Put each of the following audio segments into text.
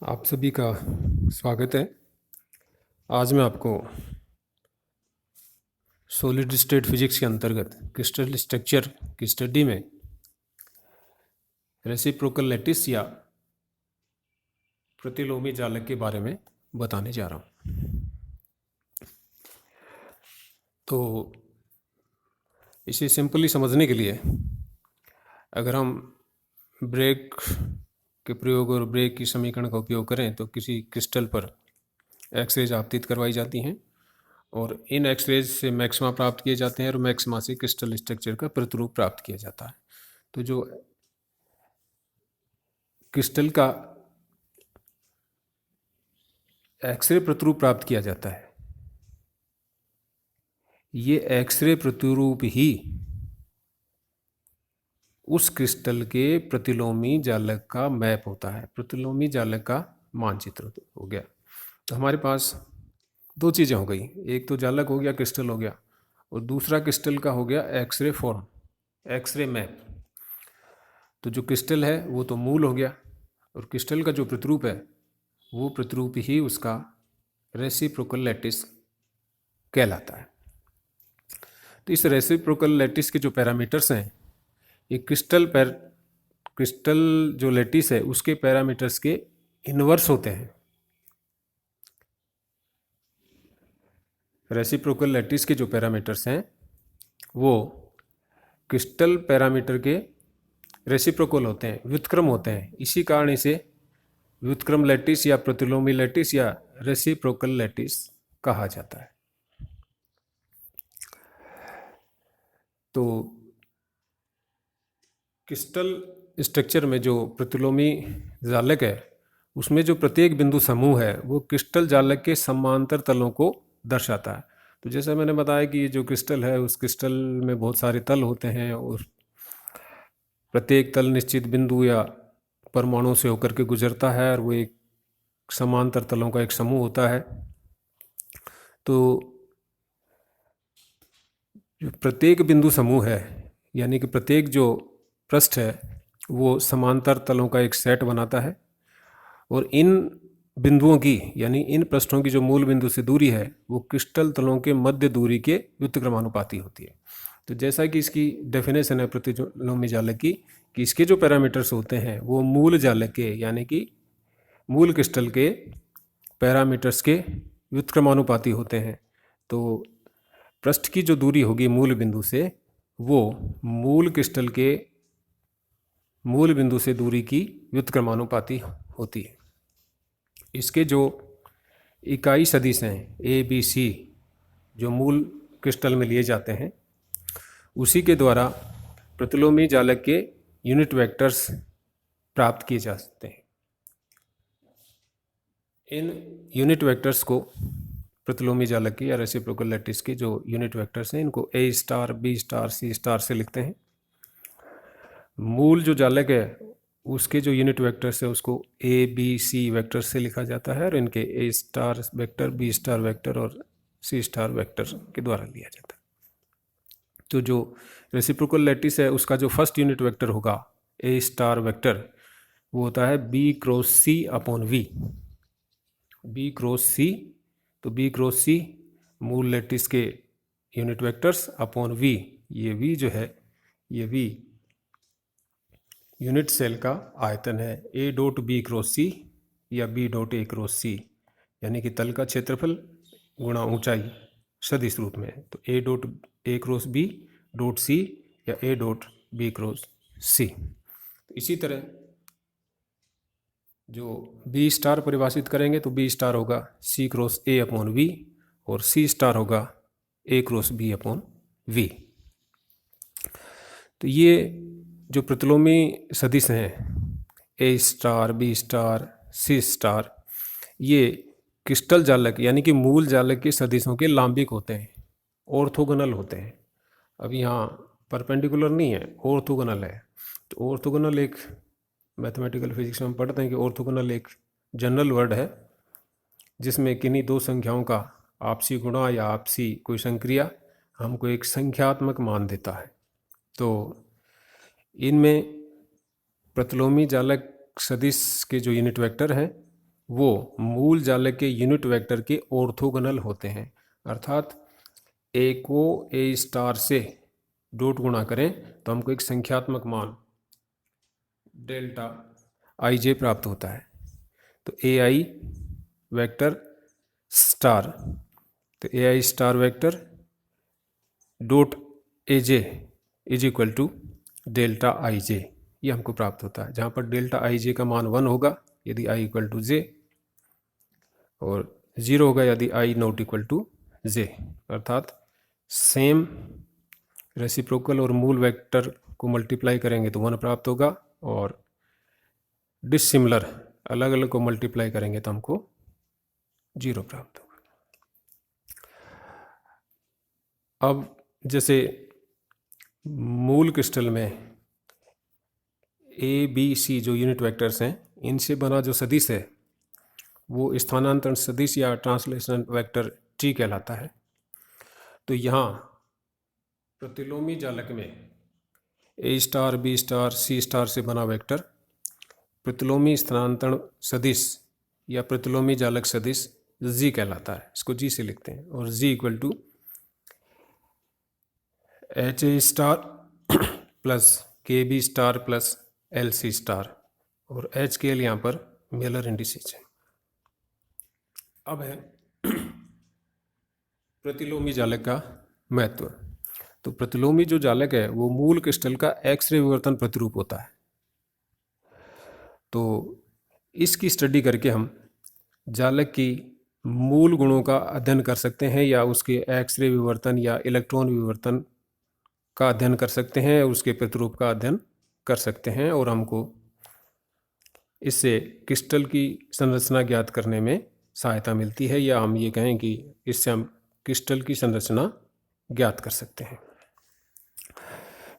आप सभी का स्वागत है। आज मैं आपको सॉलिड स्टेट फिजिक्स के अंतर्गत क्रिस्टल स्ट्रक्चर की स्टडी में रेसिप्रोकल लैटिस या प्रतिलोमी जालक के बारे में बताने जा रहा हूँ। तो इसे सिंपली समझने के लिए अगर हम ब्रेक के प्रयोग और ब्रेक की समीकरण का उपयोग करें तो किसी क्रिस्टल पर एक्सरेज आपतित करवाई जाती हैं और इन एक्सरेज से मैक्सिमा प्राप्त किए जाते हैं और मैक्सिमा से क्रिस्टल स्ट्रक्चर का प्रतिरूप प्राप्त किया जाता है। तो जो क्रिस्टल का एक्सरे प्रतिरूप प्राप्त किया जाता है, ये एक्सरे प्रतिरूप ही उस क्रिस्टल के प्रतिलोमी जालक का मैप होता है, प्रतिलोमी जालक का मानचित्र हो गया। तो हमारे पास दो चीज़ें हो गई, एक तो जालक हो गया, क्रिस्टल हो गया, और दूसरा क्रिस्टल का हो गया एक्सरे फॉर्म, एक्सरे मैप। तो जो क्रिस्टल है वो तो मूल हो गया और क्रिस्टल का जो प्रतिरूप है वो प्रतिरूप ही उसका रेसिप्रोकल लैटिस कहलाता है। तो इस रेसिप्रोकल लैटिस के जो पैरामीटर्स हैं, ये क्रिस्टल जो लैटिस है उसके पैरामीटर्स के इन्वर्स होते हैं। रेसिप्रोकल लैटिस के जो पैरामीटर्स हैं वो क्रिस्टल पैरामीटर के रेसिप्रोकल होते हैं, व्युत्क्रम होते हैं। इसी कारण इसे व्युत्क्रम लैटिस या प्रतिलोमी लैटिस या रेसिप्रोकल लैटिस कहा जाता है। तो क्रिस्टल स्ट्रक्चर में जो प्रतिलोमी जालक है उसमें जो प्रत्येक बिंदु समूह है वो क्रिस्टल जालक के समांतर तलों को दर्शाता है। तो जैसा मैंने बताया कि ये जो क्रिस्टल है उस क्रिस्टल में बहुत सारे तल होते हैं और प्रत्येक तल निश्चित बिंदु या परमाणु से होकर के गुजरता है और वो एक समांतर तलों का एक समूह होता है। तो जो प्रत्येक बिंदु समूह है यानी कि प्रत्येक जो पृष्ठ है वो समांतर तलों का एक सेट बनाता है और इन बिंदुओं की यानी इन पृष्ठों की जो मूल बिंदु से दूरी है वो क्रिस्टल तलों के मध्य दूरी के व्युत्क्रमानुपाती होती है। तो जैसा कि इसकी डेफिनेशन है प्रतिलोमी जालक की कि इसके जो पैरामीटर्स होते हैं वो मूल जालक के यानी कि मूल क्रिस्टल के पैरामीटर्स के व्युत्क्रमानुपाती होते हैं। तो पृष्ठ की जो दूरी होगी मूल बिंदु से वो मूल क्रिस्टल के मूल बिंदु से दूरी की व्युत्क्रमानुपाती होती है। इसके जो इकाई सदिश हैं ए बी सी जो मूल क्रिस्टल में लिए जाते हैं उसी के द्वारा प्रतिलोमी जालक के यूनिट वेक्टर्स प्राप्त किए जा सकते हैं। इन यूनिट वेक्टर्स को प्रतिलोमी जालक की या रेसिप्रोकल लैटिस के जो यूनिट वेक्टर्स हैं इनको ए star B star c star से लिखते हैं। मूल जो जालक है उसके जो यूनिट वेक्टर्स है उसको ए बी सी वेक्टर से लिखा जाता है और इनके A star vector B star vector और सी स्टार वेक्टर के द्वारा लिया जाता है। तो जो रेसिप्रोकल लैटिस है उसका जो फर्स्ट यूनिट वेक्टर होगा ए स्टार वेक्टर वो होता है B cross C upon V, B cross C. तो बी क्रॉस सी मूल लैटिस के यूनिट वेक्टर्स अपॉन वी, ये वी जो है ये वी यूनिट सेल का आयतन है A dot B cross C या B dot A cross C यानी कि तल का क्षेत्रफल गुणा ऊंचाई सदिश रूप में है। तो A dot A cross B dot C या A dot B cross C. तो इसी तरह जो बी स्टार परिभाषित करेंगे तो बी स्टार होगा सी क्रॉस ए अपॉन वी और सी स्टार होगा ए क्रॉस बी अपॉन वी। तो ये जो प्रतिलोमी सदिश हैं ए star B star c star ये क्रिस्टल जालक यानी कि मूल जालक के सदिशों के लांबिक होते हैं, ऑर्थोगोनल होते हैं। अब यहाँ परपेंडिकुलर नहीं है, ऑर्थोगोनल है। तो ऑर्थोगोनल एक मैथमेटिकल फिजिक्स में हम पढ़ते हैं कि ऑर्थोगोनल एक जनरल वर्ड है जिसमें किन्हीं दो संख्याओं का आपसी गुणा या आपसी कोई संक्रिया हमको एक संख्यात्मक मान देता है। तो इनमें प्रतिलोमी जालक सदिश के जो यूनिट वेक्टर हैं वो मूल जालक के यूनिट वेक्टर के ऑर्थोगोनल होते हैं। अर्थात ए को ए स्टार से डॉट गुणा करें तो हमको एक संख्यात्मक मान डेल्टा आई जे प्राप्त होता है। तो ए आई वेक्टर स्टार, तो A I star vector dot A J is equal to delta I J, ये हमको प्राप्त होता है, जहाँ पर डेल्टा आई जे का मान 1 होगा यदि आई इक्वल टू जे, और 0 होगा यदि आई नॉट इक्वल टू जे। अर्थात सेम रेसिप्रोकल और मूल वेक्टर को मल्टीप्लाई करेंगे तो 1 प्राप्त होगा, और डिसिमिलर अलग अलग को मल्टीप्लाई करेंगे तो हमको 0 प्राप्त होगा। अब जैसे मूल क्रिस्टल में ए बी सी जो यूनिट वेक्टर्स हैं, इनसे बना जो सदिश है वो स्थानांतरण सदिश या ट्रांसलेशन वेक्टर टी कहलाता है। तो यहाँ प्रतिलोमी जालक में ए star B star c star से बना वेक्टर प्रतिलोमी स्थानांतरण सदिश या प्रतिलोमी जालक सदिश जी कहलाता है। इसको जी से लिखते हैं, और G equal to H A star plus K B star plus L C star, और एच के लिए यहाँ पर मेलर इंडिसेज है। अब है प्रतिलोमी जालक का महत्व। तो प्रतिलोमी जो जालक है वो मूल क्रिस्टल का एक्स-रे विवर्तन प्रतिरूप होता है। तो इसकी स्टडी करके हम जालक की मूल गुणों का अध्ययन कर सकते हैं, या उसके एक्स-रे विवर्तन या इलेक्ट्रॉन विवर्तन का अध्ययन कर सकते हैं, उसके प्रतिरूप का अध्ययन कर सकते हैं, और हमको इससे क्रिस्टल की संरचना ज्ञात करने में सहायता मिलती है, या हम ये कहें कि इससे हम क्रिस्टल की संरचना ज्ञात कर सकते हैं।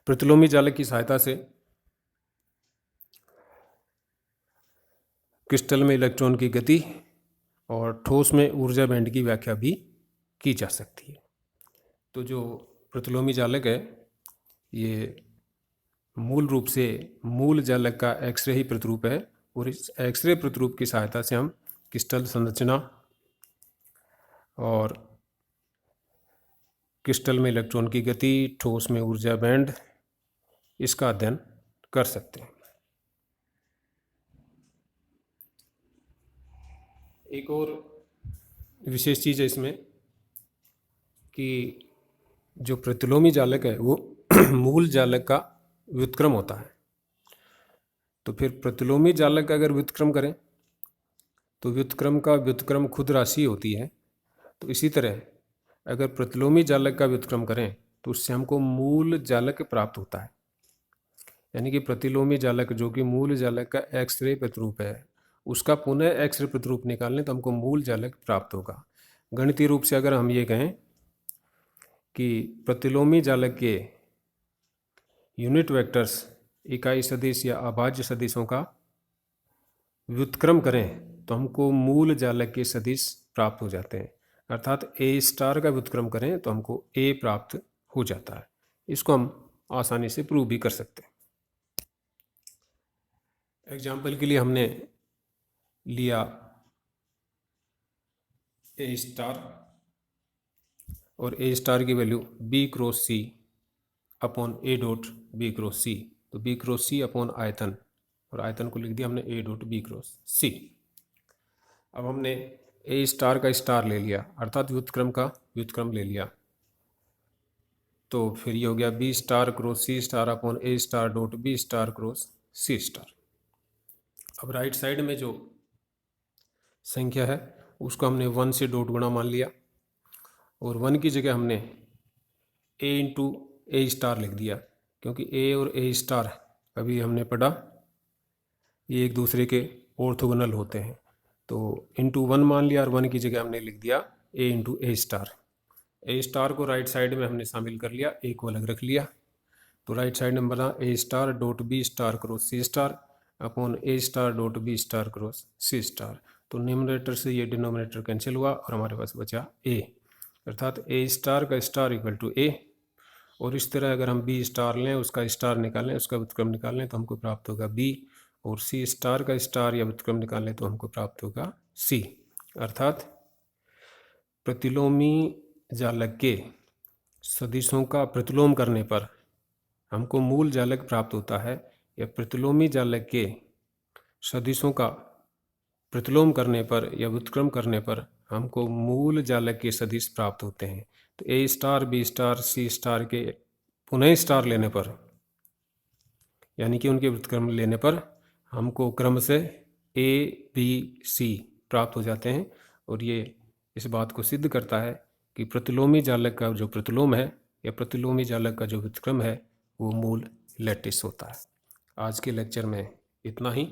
प्रतिलोमी जालक की सहायता से क्रिस्टल में इलेक्ट्रॉन की गति और ठोस में ऊर्जा बैंड की व्याख्या भी की जा सकती है। तो जो प्रतिलोमी जालक है ये मूल रूप से मूल जालक का एक्सरे ही प्रतिरूप है, और इस एक्सरे प्रतिरूप की सहायता से हम क्रिस्टल संरचना और क्रिस्टल में इलेक्ट्रॉन की गति, ठोस में ऊर्जा बैंड, इसका अध्ययन कर सकते हैं। एक और विशेष चीज़ है इसमें कि जो प्रतिलोमी जालक है वो मूल जालक का व्युत्क्रम होता है। तो फिर प्रतिलोमी जालक का अगर व्युत्क्रम करें तो व्युत्क्रम का व्युत्क्रम खुद राशि होती है। तो इसी तरह अगर प्रतिलोमी जालक का व्युत्क्रम करें तो उससे हमको मूल जालक प्राप्त होता है। यानी कि प्रतिलोमी जालक जो कि मूल जालक का एक्स-रे प्रतिरूप है, उसका पुनः एक्स-रे प्रतिरूप निकालने तो हमको मूल जालक प्राप्त होगा। गणितीय रूप से अगर हम ये कहें कि प्रतिलोमी जालक के यूनिट वेक्टर्स इकाई सदिश या अभाज्य सदिशों का व्युत्क्रम करें तो हमको मूल जालक के सदिश प्राप्त हो जाते हैं। अर्थात ए स्टार का व्युत्क्रम करें तो हमको ए प्राप्त हो जाता है। इसको हम आसानी से प्रूव भी कर सकते हैं। एग्जाम्पल के लिए हमने लिया ए स्टार, और ए स्टार की value B cross C upon A dot B cross C. तो बी क्रॉस सी अपॉन आयतन, और आयतन को लिख दिया हमने ए डॉट बी क्रॉस सी। अब हमने ए स्टार का स्टार ले लिया, अर्थात व्युत्क्रम का व्युत्क्रम ले लिया, तो फिर ये हो गया B star cross C star upon A star dot B star cross C star. अब राइट साइड में जो संख्या है उसको हमने 1 से डॉट गुणा मान लिया, और 1 की जगह हमने ए इंटू ए स्टार लिख दिया, क्योंकि ए और ए स्टार अभी हमने पढ़ा ये एक दूसरे के ऑर्थोगोनल होते हैं। तो इंटू 1 मान लिया, और 1 की जगह हमने लिख दिया ए इंटू ए स्टार। ए स्टार को राइट साइड में हमने शामिल कर लिया, ए को अलग रख लिया। तो राइट साइड में बना A star dot B star cross C star upon A star dot B star cross C star. तो न्यूमरेटर से ये डिनोमिनेटर कैंसिल हुआ और हमारे पास बचा ए, अर्थात ए स्टार का स्टार इक्वल टू ए। और इस तरह अगर हम बी स्टार लें, उसका स्टार निकालें, उसका व्युत्क्रम निकालें तो हमको प्राप्त होगा बी, और सी स्टार का स्टार या व्युत्क्रम निकालें तो हमको प्राप्त होगा सी, अर्थात प्रतिलोमी जालक के सदिशों का प्रतिलोम करने पर हमको मूल जालक प्राप्त होता है, या प्रतिलोमी जालक के सदिशों का प्रतिलोम करने पर या व्युत्क्रम करने पर हमको मूल जालक के सदिश प्राप्त होते हैं। तो ए स्टार, बी स्टार, सी स्टार के पुनः स्टार लेने पर, यानी कि उनके व्युत्क्रम लेने पर हमको क्रम से ए, बी, सी प्राप्त हो जाते हैं। और ये इस बात को सिद्ध करता है कि प्रतिलोमी जालक का जो प्रतिलोम है या प्रतिलोमी जालक का जो व्युत्क्रम है वो मूल लैटिस होता है। आज के लेक्चर में इतना ही।